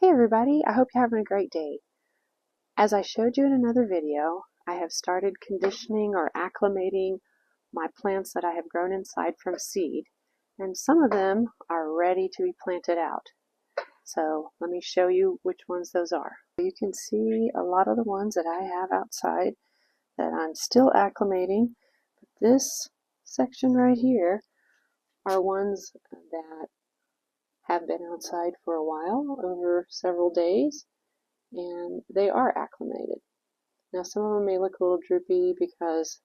Hey everybody, I hope you're having a great day. As I showed you in another video, I have started conditioning or acclimating my plants that I have grown inside from seed, and some of them are ready to be planted out. So let me show you which ones those are. You can see a lot of the ones that I have outside that I'm still acclimating. This section right here are ones that have been outside for a while, over several days, and they are acclimated. Now some of them may look a little droopy because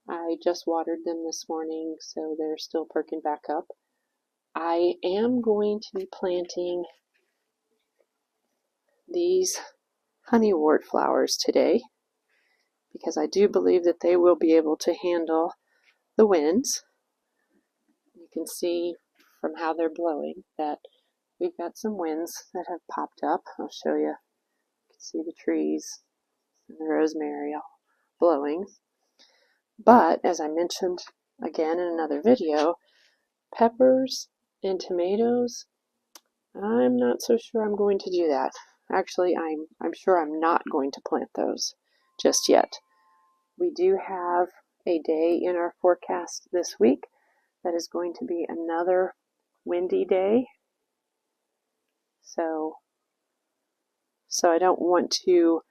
I just watered them this morning, so they're still perking back up. I am going to be planting these Honeywort flowers today because I do believe that they will be able to handle the winds. You can see from how they're blowing that we've got some winds that have popped up. I'll show you. You can see the trees and the rosemary all blowing. But as I mentioned again in another video, peppers and tomatoes, I'm not so sure I'm going to do that. Actually, I'm sure I'm not going to plant those just yet. We do have a day in our forecast this week that is going to be another windy day. So I don't want to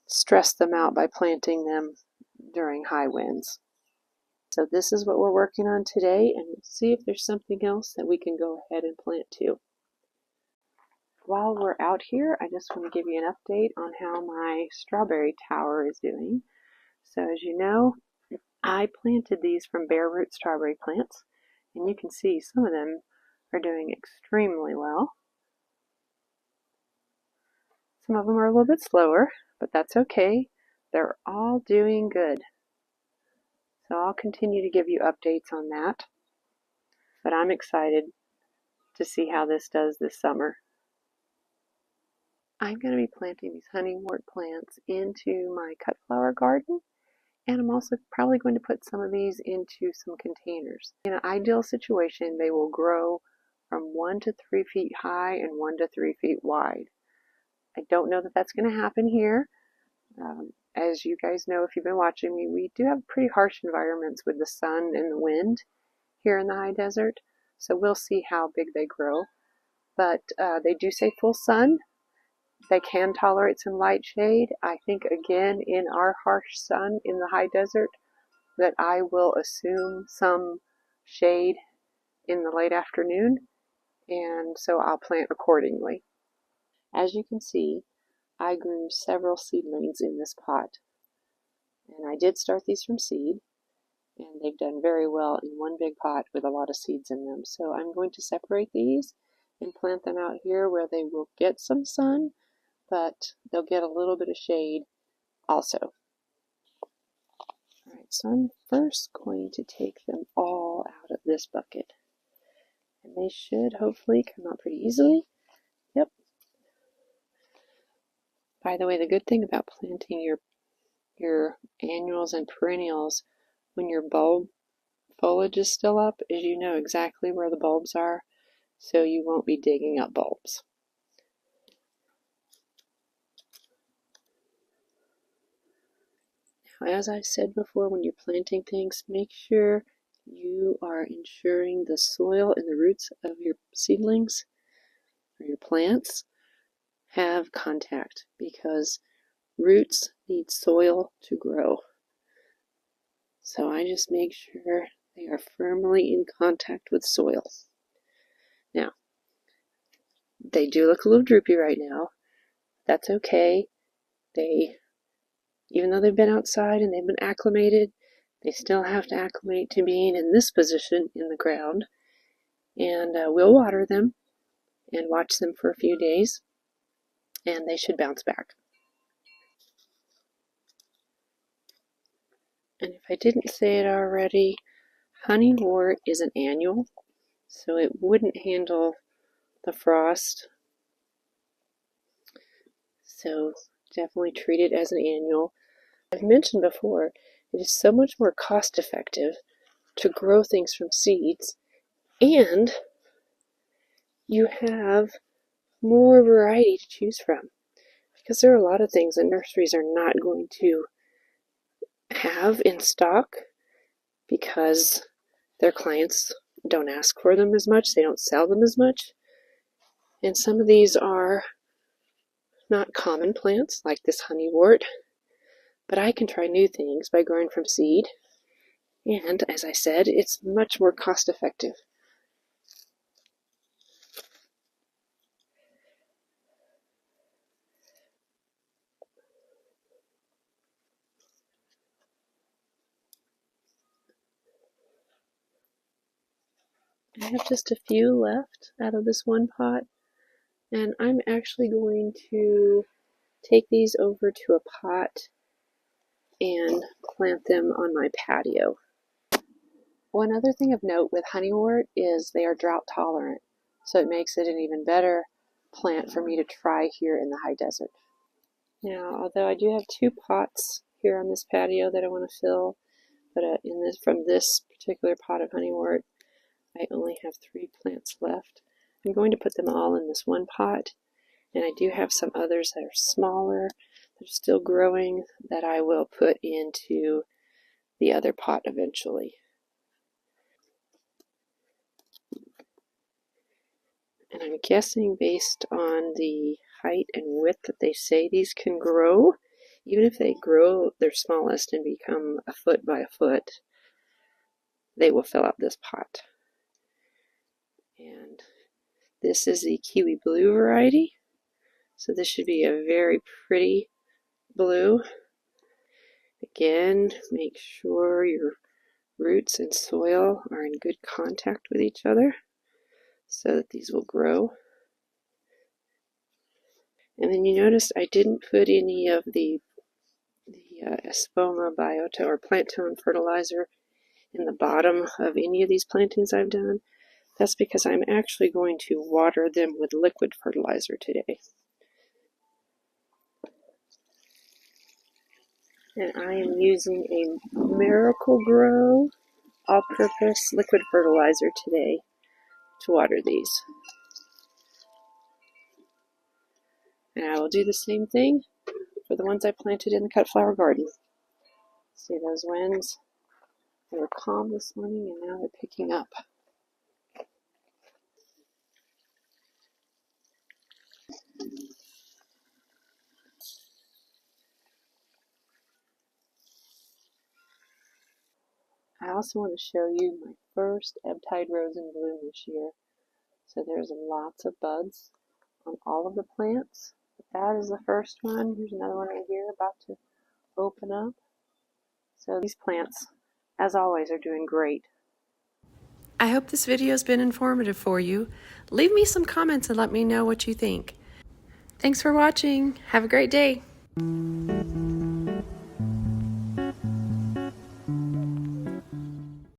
stress them out by planting them during high winds. So this is what we're working on today, and we'll see if there's something else that we can go ahead and plant too. While we're out here, I just want to give you an update on how my strawberry tower is doing. So as you know, I planted these from bare root strawberry plants, and you can see some of them are doing extremely well. Some of them are a little bit slower, but that's okay. They're all doing good. So I'll continue to give you updates on that. But I'm excited to see how this does this summer. I'm going to be planting these Honeywort plants into my cut flower garden, and I'm also probably going to put some of these into some containers. In an ideal situation, they will grow from 1 to 3 feet high and 1 to 3 feet wide. I don't know that that's going to happen here. As you guys know, if you've been watching me, we do have pretty harsh environments with the sun and the wind here in the high desert, so we'll see how big they grow. But they do say full sun. They can tolerate some light shade. I think, again, in our harsh sun in the high desert, that I will assume some shade in the late afternoon, and so I'll plant accordingly. As you can see, I grew several seedlings in this pot, and I did start these from seed, and they've done very well in one big pot with a lot of seeds in them. So I'm going to separate these and plant them out here where they will get some sun, but they'll get a little bit of shade also. Alright, so I'm first going to take them all out of this bucket, and they should hopefully come out pretty easily. Yep. By the way, the good thing about planting your annuals and perennials when your bulb foliage is still up is you know exactly where the bulbs are, so you won't be digging up bulbs. Now, as I said before, when you're planting things, make sure you are ensuring the soil and the roots of your seedlings or your plants have contact, because roots need soil to grow. So I just make sure they are firmly in contact with soil. Now, they do look a little droopy right now. That's okay. Even though they've been outside and they've been acclimated, they still have to acclimate to being in this position in the ground. And we'll water them and watch them for a few days, and they should bounce back. And if I didn't say it already, Honeywort is an annual, so it wouldn't handle the frost. So definitely treat it as an annual. I've mentioned before, it is so much more cost effective to grow things from seeds, and you have more variety to choose from, because there are a lot of things that nurseries are not going to have in stock because their clients don't ask for them as much, they don't sell them as much. And some of these are not common plants, like this honeywort, but I can try new things by growing from seed. And as I said, it's much more cost effective. I have just a few left out of this one pot, and I'm actually going to take these over to a pot and plant them on my patio. One other thing of note with honeywort is they are drought tolerant, so it makes it an even better plant for me to try here in the high desert. Now, although I do have 2 pots here on this patio that I want to fill, but from this particular pot of honeywort, I only have 3 plants left. I'm going to put them all in this one pot, and I do have some others that are smaller, that are still growing, that I will put into the other pot eventually. And I'm guessing based on the height and width that they say these can grow, even if they grow their smallest and become a foot by a foot, they will fill out this pot. And this is the kiwi blue variety, so this should be a very pretty blue. Again, make sure your roots and soil are in good contact with each other so that these will grow. And then you notice I didn't put any of the Espoma Biota or plant tone fertilizer in the bottom of any of these plantings I've done. That's because I'm actually going to water them with liquid fertilizer today. And I am using a Miracle Grow all-purpose liquid fertilizer today to water these. And I will do the same thing for the ones I planted in the cut flower garden. See those winds? They were calm this morning and now they're picking up. I also want to show you my first ebb-tide rose in bloom this year. So there's lots of buds on all of the plants. That is the first one. Here's another one right here about to open up. So these plants, as always, are doing great. I hope this video has been informative for you. Leave me some comments and let me know what you think. Thanks for watching. Have a great day.